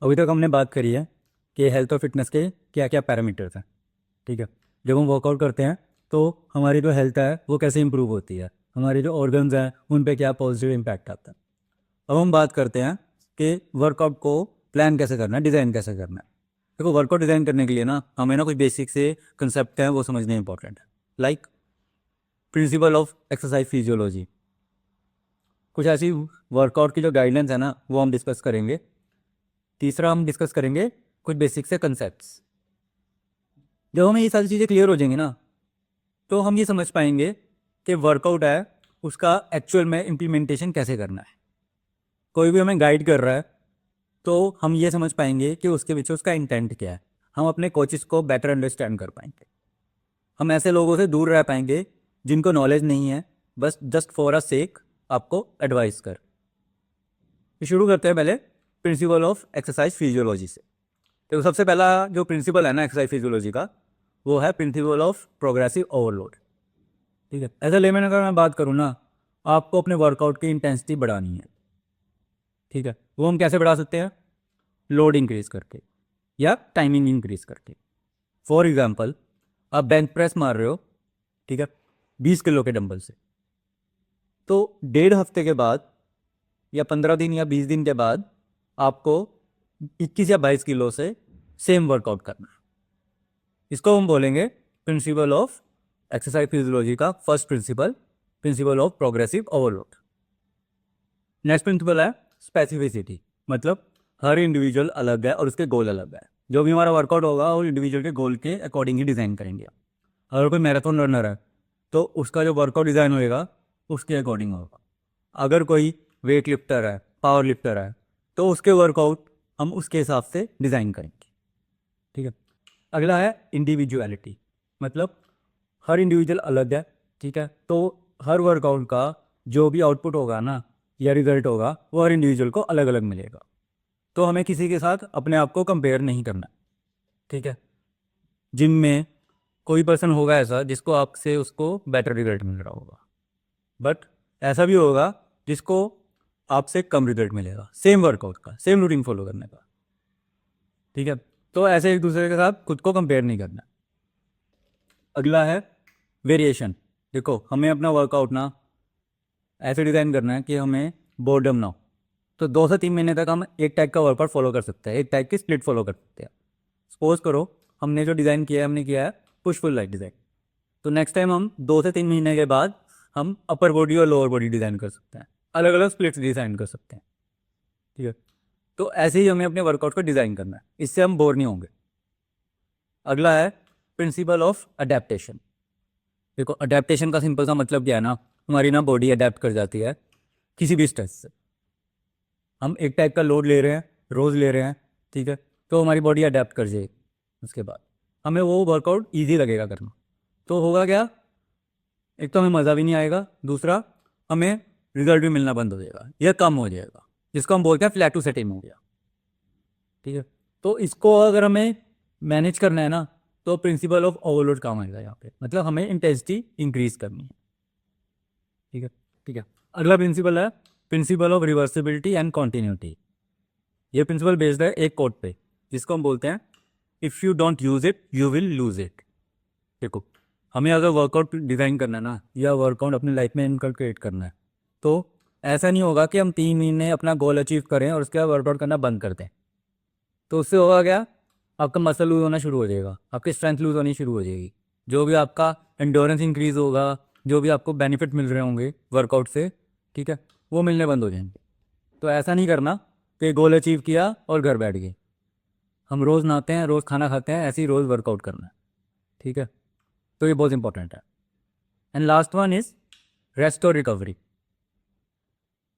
अभी तक हमने बात करी है कि हेल्थ और फिटनेस के क्या क्या पैरामीटर्स हैं। ठीक है, जब हम वर्कआउट करते हैं तो हमारी जो हेल्थ है वो कैसे इंप्रूव होती है, हमारे जो ऑर्गन्स हैं उन पे क्या पॉजिटिव इम्पैक्ट आता है। अब हम बात करते हैं कि वर्कआउट को प्लान कैसे करना है, डिज़ाइन कैसे करना है। देखो, वर्कआउट डिज़ाइन करने के लिए ना हमें ना कुछ बेसिक से कंसेप्ट हैं वो समझने इंपॉर्टेंट है। Like principle of exercise physiology, कुछ ऐसी वर्कआउट की जो गाइडलाइंस है ना वो हम डिस्कस करेंगे। तीसरा हम डिस्कस करेंगे कुछ बेसिक से कंसेप्ट्स। जब हमें ये सारी चीज़ें क्लियर हो जाएंगी ना तो हम ये समझ पाएंगे कि वर्कआउट है उसका एक्चुअल में इम्प्लीमेंटेशन कैसे करना है। कोई भी हमें गाइड कर रहा है तो हम ये समझ पाएंगे कि उसके पीछे उसका इंटेंट क्या है। हम अपने कोचेस को बेटर अंडरस्टैंड कर पाएंगे। हम ऐसे लोगों से दूर रह पाएंगे जिनको नॉलेज नहीं है, बस जस्ट फॉर अ सेक आपको एडवाइस कर। तो शुरू करते हैं पहले प्रिंसिपल ऑफ एक्सरसाइज फिजियोलॉजी से। तो सबसे पहला जो प्रिंसिपल है ना एक्सरसाइज फिजियोलॉजी का, वो है प्रिंसिपल ऑफ प्रोग्रेसिव ओवरलोड। ठीक है, ऐसा लेमन अगर मैं बात करूँ ना, आपको अपने वर्कआउट की इंटेंसिटी बढ़ानी है। ठीक है, वो हम कैसे बढ़ा सकते हैं? लोड इंक्रीज करके या टाइमिंग इंक्रीज करके। फॉर एग्जाम्पल, आप बेंच प्रेस मार रहे हो, ठीक है, 20 किलो के डंबल से, तो 1.5 हफ्ते के बाद या 15 दिन या 20 दिन के बाद आपको 21 या 22 किलो से सेम वर्कआउट करना है। इसको हम बोलेंगे प्रिंसिपल ऑफ एक्सरसाइज फिजियोलॉजी का first principle, principle of progressive overload. Next principle है स्पेसिफिसिटी, मतलब हर इंडिविजुअल अलग है और उसके गोल अलग है। जो भी हमारा वर्कआउट होगा वो इंडिविजुअल के गोल के अकॉर्डिंग ही डिज़ाइन करेंगे। अगर कोई मैराथन रनर है तो उसका जो वर्कआउट डिज़ाइन होएगा उसके अकॉर्डिंग होगा। अगर कोई वेट लिफ्टर है, पावर लिफ्टर है, तो उसके वर्कआउट हम उसके हिसाब से डिज़ाइन करेंगे। ठीक है, अगला है इंडिविजुअलिटी, मतलब हर इंडिविजुअल अलग है। ठीक है, तो हर वर्कआउट का जो भी आउटपुट होगा ना या रिजल्ट होगा वो हर इंडिविजुअल को अलग अलग मिलेगा। तो हमें किसी के साथ अपने आप को कंपेयर नहीं करना। ठीक है, जिम में कोई पर्सन होगा ऐसा जिसको आपसे उसको बेटर रिजल्ट मिल रहा होगा, बट ऐसा भी होगा जिसको आपसे कम रिजल्ट मिलेगा सेम वर्कआउट का, सेम रूटीन फॉलो करने का। ठीक है, तो ऐसे एक दूसरे के साथ खुद को कंपेयर नहीं करना। अगला है वेरिएशन। देखो, हमें अपना वर्कआउट ना ऐसे डिज़ाइन करना है कि हमें बोर्डम ना हो। तो 2 से 3 महीने तक हम एक टाइप का वर्कआउट फॉलो कर सकते हैं, एक टाइप की स्प्लिट फॉलो कर सकते हैं। सपोज करो हमने जो डिज़ाइन किया है हमने किया है पुश फुल लाइक डिज़ाइन, तो नेक्स्ट टाइम हम 2 से 3 महीने के बाद हम अपर बॉडी और लोअर बॉडी डिज़ाइन कर सकते हैं, अलग अलग स्प्लिट्स डिज़ाइन कर सकते हैं। ठीक है, तो ऐसे ही हमें अपने वर्कआउट को डिज़ाइन करना है, इससे हम बोर नहीं होंगे। अगला है प्रिंसिपल ऑफ अडेप्टेशन। देखो, अडेप्टेशन का सिंपल सा मतलब क्या है ना, हमारी ना बॉडी अडेप्ट कर जाती है किसी भी स्ट्रेस से। हम एक टाइप का लोड ले रहे हैं, रोज़ ले रहे हैं, ठीक है, तो हमारी बॉडी अडेप्ट कर जाएगी। उसके बाद हमें वो वर्कआउट ईजी लगेगा करना। तो होगा क्या, एक तो हमें मज़ा भी नहीं आएगा, दूसरा हमें रिजल्ट भी मिलना बंद हो जाएगा या कम हो जाएगा, जिसको हम बोलते हैं फ्लैटू सेटिंग हो गया। ठीक है, तो इसको अगर हमें मैनेज करना है ना तो प्रिंसिपल ऑफ ओवरलोड काम आएगा यहाँ पे, मतलब हमें इंटेंसिटी इंक्रीज करनी है। ठीक है, ठीक है, अगला प्रिंसिपल है principle of reversibility and continuity. ये प्रिंसिपल बेस्ड है एक कोट पे, जिसको हम बोलते हैं if you don't use it you will lose it. देखो, हमें अगर वर्कआउट डिज़ाइन करना है ना या वर्कआउट अपनी लाइफ में इनकलकेट करना है, तो ऐसा नहीं होगा कि हम 3 महीने अपना गोल अचीव करें और उसके बाद वर्कआउट करना बंद कर दें। तो उससे होगा क्या, आपका मसल लूज होना शुरू हो जाएगा, आपकी स्ट्रेंथ लूज होनी शुरू हो जाएगी, जो भी आपका एंडोरेंस इंक्रीज होगा, जो भी आपको बेनिफिट मिल रहे होंगे वर्कआउट से, ठीक है, वो मिलने बंद हो जाएंगे। तो ऐसा नहीं करना कि गोल अचीव किया और घर बैठ गए। हम रोज़ नहाते हैं, रोज़ खाना खाते हैं, ऐसे ही रोज़ वर्कआउट करना है। ठीक है, तो ये बहुत इंपॉर्टेंट है। And last one is rest और रिकवरी।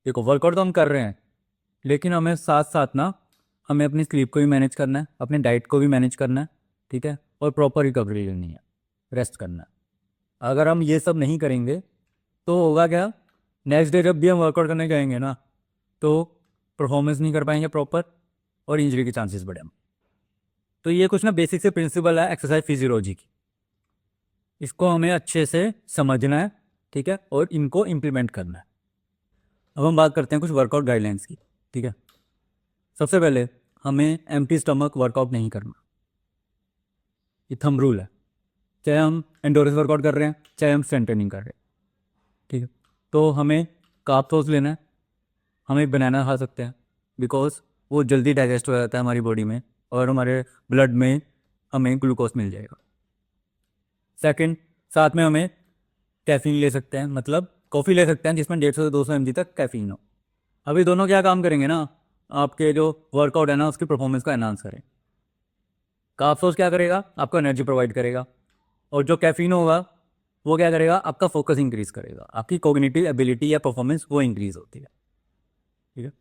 देखो, वर्कआउट तो हम कर रहे हैं, लेकिन हमें साथ साथ ना हमें अपनी स्लीप को भी मैनेज करना है, अपने डाइट को भी मैनेज करना है। ठीक है, और प्रॉपर रिकवरी लेनी है, रेस्ट करना है। अगर हम ये सब नहीं करेंगे तो होगा क्या, नेक्स्ट डे जब भी हम वर्कआउट करने जाएंगे ना तो परफॉर्मेंस नहीं कर पाएंगे प्रॉपर और इंजरी के चांसेस बढ़े। तो ये कुछ ना बेसिक से प्रिंसिपल है एक्सरसाइज फिजियोलॉजी की, इसको हमें अच्छे से समझना है। ठीक है, और इनको इम्प्लीमेंट करना है। अब हम बात करते हैं कुछ वर्कआउट गाइडलाइंस की। ठीक है, सबसे पहले हमें एम्प्टी स्टमक वर्कआउट नहीं करना। ये थंब रूल है, चाहे हम एंडोरेंस वर्कआउट कर रहे हैं चाहे हम स्ट्रेंथ ट्रेनिंग कर रहे हैं, ठीक है। तो हमें कार्ब सोर्स लेना है, हमें बनाना खा सकते हैं बिकॉज वो जल्दी डाइजेस्ट हो जाता है हमारी बॉडी में और हमारे ब्लड में हमें ग्लूकोज मिल जाएगा। सेकंड, साथ में हमें कैफीन ले सकते हैं, मतलब कॉफ़ी ले सकते हैं जिसमें 150 से 200 mg तक कैफीन हो। अभी दोनों क्या काम करेंगे ना, आपके जो वर्कआउट है ना उसकी परफॉर्मेंस को एनहांस करें। कार्ब सोर्स क्या करेगा, आपको एनर्जी प्रोवाइड करेगा, और जो कैफीन होगा वो क्या करेगा, आपका फोकस इंक्रीज करेगा, आपकी कॉग्निटिव एबिलिटी या परफॉर्मेंस वो इंक्रीज होती है, ठीक है।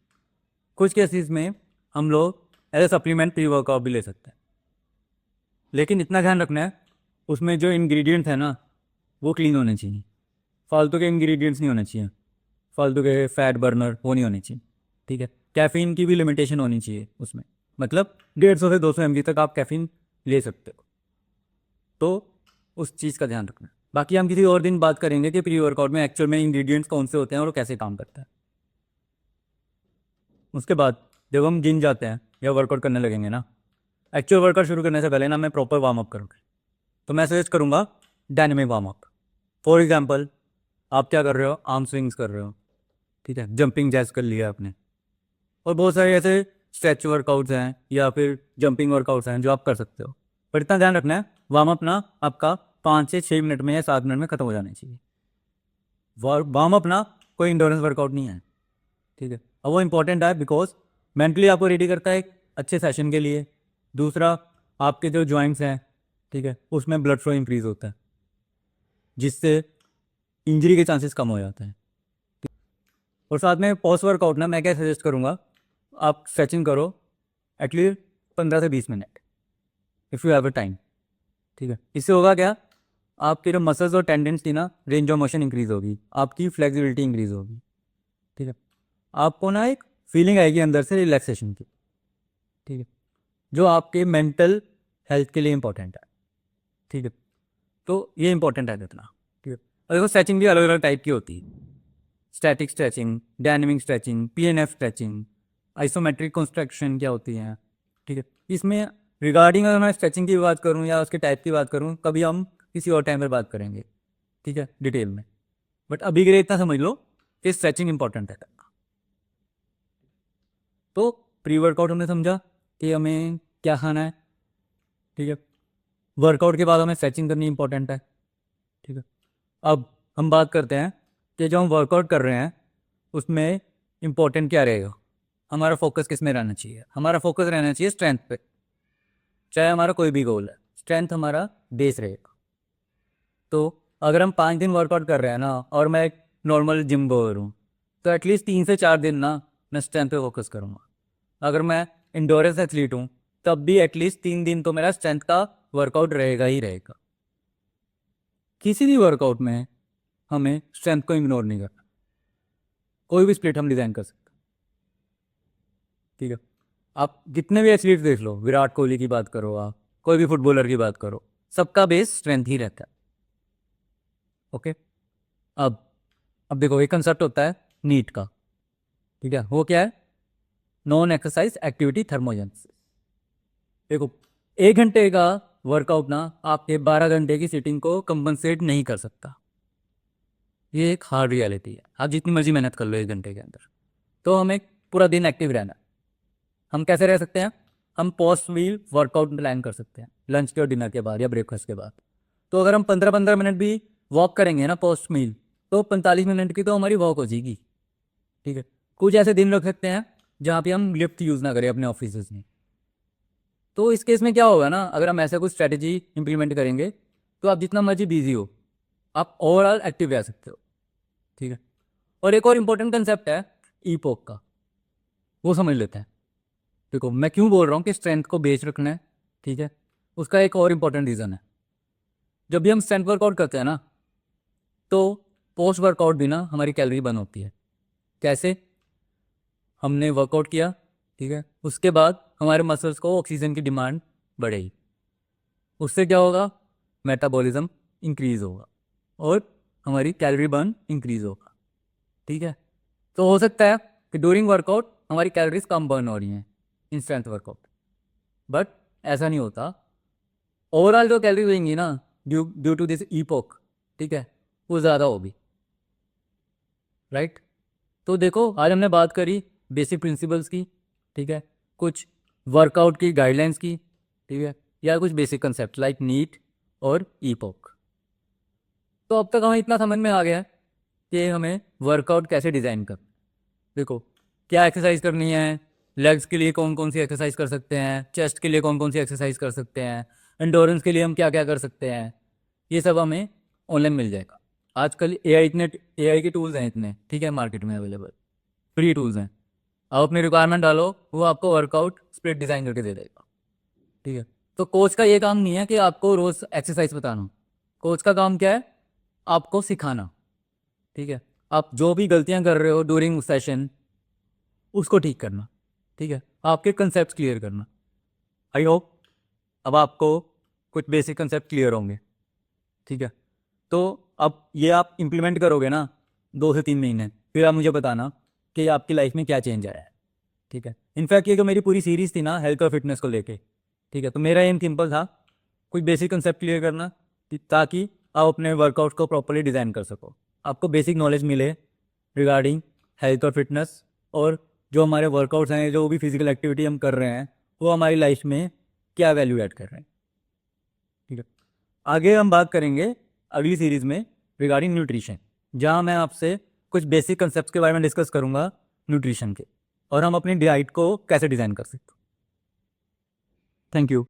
कुछ केसेस में हम लोग as a supplement pre workout भी ले सकते हैं, लेकिन इतना ध्यान रखना है उसमें जो इंग्रेडिएंट्स है ना वो क्लीन होने चाहिए, फालतू के इंग्रेडिएंट्स नहीं होने चाहिए, फालतू के फैट बर्नर वो नहीं होने चाहिए, ठीक है। कैफीन की भी लिमिटेशन होनी चाहिए उसमें, मतलब 150 से 200 mg तक आप कैफीन ले सकते हो, तो उस चीज़ का ध्यान रखना है। बाकी हम किसी और दिन बात करेंगे कि प्री वर्कआउट में एक्चुअल में इंग्रेडिएंट्स कौन से होते हैं और वो कैसे काम करता है। उसके बाद जब हम जिम जाते हैं या वर्कआउट करने लगेंगे ना, एक्चुअल वर्कआउट शुरू करने से पहले ना मैं प्रॉपर वार्म अप करूँगा, तो मैं सजेस्ट करूँगा dynamic warm up. For example, आप क्या कर रहे हो, आर्म स्विंग्स कर रहे हो, ठीक है, जंपिंग जैस कर लिया आपने, और बहुत सारे ऐसे स्ट्रेच वर्कआउट्स हैं या फिर जंपिंग वर्कआउट्स हैं जो आप कर सकते हो, पर इतना ध्यान रखना है वार्म अप ना आपका 5 से 6 मिनट में या 7 मिनट में ख़त्म हो जाना चाहिए। वार्म अप ना कोई इंडोरेंस वर्कआउट नहीं है, ठीक है। अब वो इंपॉर्टेंट है बिकॉज मेंटली आपको रेडी करता है एक अच्छे सेशन के लिए। दूसरा, आपके जो जॉइंट्स हैं, ठीक है, उसमें ब्लड फ्लो इंक्रीज होता है जिससे इंजरी के चांसेस कम हो जाते हैं। और साथ में पोस्ट वर्कआउट ना मैं क्या सजेस्ट करूँगा, आप स्ट्रेचिंग करो एटलीस्ट 15 से 20 minute if you have a time, ठीक है। इससे होगा क्या, आपके जो मसल्स और टेंडेंस थी ना, रेंज ऑफ मोशन इंक्रीज होगी, आपकी फ्लेक्सिबिलिटी इंक्रीज होगी, ठीक है। आपको ना एक फीलिंग आएगी अंदर से रिलैक्सेशन की, ठीक है, जो आपके मेंटल हेल्थ के लिए इंपॉर्टेंट है, ठीक है। तो ये इंपॉर्टेंट है इतना, ठीक है। और देखो स्ट्रेचिंग भी अलग अलग टाइप की होती है, static stretching, dynamic stretching, PNF stretching, isometric construction क्या होती हैं, ठीक है। इसमें रिगार्डिंग अगर मैं स्ट्रेचिंग की बात करूँ या उसके टाइप की बात करूँ, कभी हम किसी और टाइम पर बात करेंगे, ठीक है, डिटेल में। बट अभी के लिए इतना समझ लो कि स्ट्रेचिंग इंपॉर्टेंट है। तो प्री वर्कआउट हमने समझा कि हमें क्या खाना है, ठीक है। वर्कआउट के बाद हमें स्ट्रेचिंग करनी इंपॉर्टेंट है, ठीक है। अब हम बात करते हैं कि जो हम वर्कआउट कर रहे हैं उसमें इंपॉर्टेंट क्या रहेगा, हमारा फोकस किस में रहना चाहिए। हमारा फोकस रहना चाहिए स्ट्रेंथ पे, चाहे हमारा कोई भी गोल है, स्ट्रेंथ हमारा बेस रहेगा। तो अगर हम 5 दिन वर्कआउट कर रहे हैं ना और मैं एक नॉर्मल जिम गोअर हूँ, तो एटलीस्ट 3 से 4 दिन ना मैं स्ट्रेंथ पे फोकस करूँगा। अगर मैं इंडोरेंस एथलीट हूँ तब भी एटलीस्ट 3 दिन तो मेरा स्ट्रेंथ का वर्कआउट रहेगा ही रहेगा। किसी भी वर्कआउट में हमें स्ट्रेंथ को इग्नोर नहीं करना, कोई भी स्प्लिट हम डिज़ाइन कर सकते हैं, ठीक है। आप जितने भी एथलीट देख लो, विराट कोहली की बात करो, आप कोई भी फुटबॉलर की बात करो, सबका बेस स्ट्रेंथ ही रहता है, ओके। अब अब देखो एक कंसेप्ट होता है नीट का, ठीक है, वो क्या है, नॉन एक्सरसाइज एक्टिविटी थर्मोजेनेसिस। देखो 1 घंटे का वर्कआउट ना आपके 12 घंटे की सिटिंग को कंपनसेट नहीं कर सकता, ये एक हार्ड रियलिटी है। आप जितनी मर्जी मेहनत कर लो 1 घंटे के अंदर, तो हमें पूरा दिन एक्टिव रहना है। हम कैसे रह सकते हैं, हम पोस्ट मील वर्कआउट प्लान कर सकते हैं लंच के और डिनर के बाद या ब्रेकफास्ट के बाद। तो अगर हम 15-15 मिनट भी वॉक करेंगे ना पोस्ट मील, तो 45 मिनट की तो हमारी वॉक हो जाएगी, ठीक है। कुछ ऐसे दिन रख सकते हैं जहाँ पे हम लिफ्ट यूज़ ना करें अपने ऑफिस में। तो इस केस में क्या होगा ना, अगर हम ऐसा कुछ स्ट्रैटेजी इंप्लीमेंट करेंगे तो आप जितना मर्जी बिजी हो आप ओवरऑल एक्टिव रह सकते हो, ठीक है। और एक और इम्पोर्टेंट कंसेप्ट है ईपोक का, वो समझ लेते हैं। देखो मैं क्यों बोल रहा हूँ कि स्ट्रेंथ को बेच रखना है, ठीक है। उसका एक और इम्पोर्टेंट रीज़न है, जब भी हम स्ट्रेंथ वर्कआउट करते हैं ना तो पोस्ट वर्कआउट भी ना हमारी कैलोरी बर्न होती है। कैसे, हमने वर्कआउट किया, ठीक है, उसके बाद हमारे मसल्स को ऑक्सीजन की डिमांड बढ़ेगी, उससे क्या होगा, मेटाबॉलिज्म इंक्रीज होगा और हमारी कैलोरी बर्न इंक्रीज होगा, ठीक है। तो हो सकता है कि ड्यूरिंग वर्कआउट हमारी कैलोरीज कम बर्न हो रही हैं, इन स्ट्रेंथ वर्कआउट, बट ऐसा नहीं होता। ओवरऑल जो कैलोरी देंगी ना ड्यू टू दिस ईपोक, ठीक है, वो ज़्यादा होगी, राइट। तो देखो आज हमने बात करी बेसिक प्रिंसिपल्स की, ठीक है, कुछ वर्कआउट की गाइडलाइंस की, ठीक है, या कुछ बेसिक कंसेप्ट लाइक नीट और ईपोक। तो अब तक हमें इतना समझ में आ गया है कि हमें वर्कआउट कैसे डिज़ाइन कर, देखो क्या एक्सरसाइज करनी है, लेग्स के लिए कौन कौन सी एक्सरसाइज कर सकते हैं, चेस्ट के लिए कौन कौन सी एक्सरसाइज कर सकते हैं, एंडोरेंस के लिए हम क्या क्या कर सकते हैं, ये सब हमें ऑनलाइन मिल जाएगा। आजकल एआई के टूल्स हैं इतने, ठीक है, मार्केट में अवेलेबल फ्री टूल्स हैं। आप अपनी रिक्वायरमेंट डालो, वो आपको वर्कआउट स्प्लिट डिज़ाइन करके दे देगा, ठीक है। तो कोच का ये काम नहीं है कि आपको रोज़ एक्सरसाइज बताना, कोच का काम क्या है, आपको सिखाना, ठीक है। आप जो भी गलतियां कर रहे हो ड्यूरिंग सेशन उसको ठीक करना, ठीक है, आपके कंसेप्ट क्लियर करना। आई होप अब आपको कुछ बेसिक कंसेप्ट क्लियर होंगे, ठीक है। तो अब ये आप इम्प्लीमेंट करोगे ना 2 से 3 महीने, फिर आप मुझे बताना कि आपकी लाइफ में क्या चेंज आया है, ठीक है। इनफैक्ट ये जो मेरी पूरी सीरीज़ थी ना हेल्थ और फिटनेस को लेके, ठीक है, तो मेरा एम सिंपल था, कुछ बेसिक कंसेप्ट क्लियर करना ताकि आप अपने वर्कआउट को प्रॉपरली डिज़ाइन कर सको, आपको बेसिक नॉलेज मिले रिगार्डिंग हेल्थ और फिटनेस, और जो हमारे वर्कआउट्स हैं, जो भी फिजिकल एक्टिविटी हम कर रहे हैं, वो हमारी लाइफ में क्या वैल्यू ऐड कर रहे हैं, ठीक है। आगे हम बात करेंगे अगली सीरीज़ में रिगार्डिंग न्यूट्रिशन, जहाँ मैं आपसे कुछ बेसिक कंसेप्ट के बारे में डिस्कस करूँगा न्यूट्रिशन के, और हम अपनी डाइट को कैसे डिज़ाइन कर सकते हैं। Thank you.